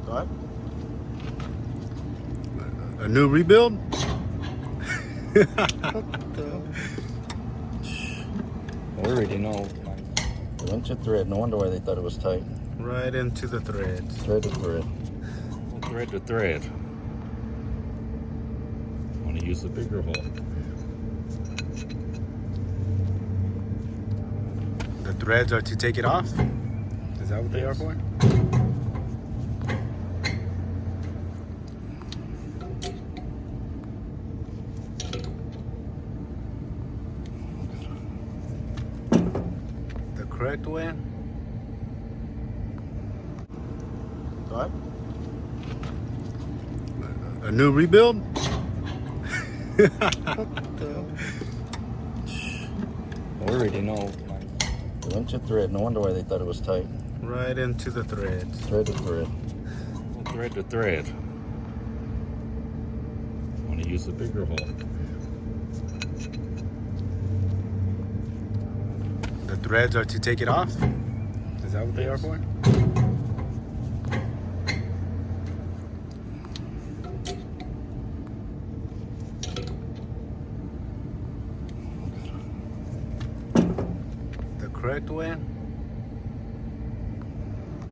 What? A new rebuild? We already know. Inch of thread. No wonder why they thought it was tight. Right into the threads. Thread to thread. Thread to thread. Want to use the bigger hole. The threads are to take it off? Is that what they are Yes. for? The correct way? What? A new rebuild? We already know. Inch of thread. No wonder why they thought it was tight. Right into the threads. Thread to thread. Thread to thread. Want to use the bigger hole. The threads are to take it off? Is that what they are Yes. for? The correct way?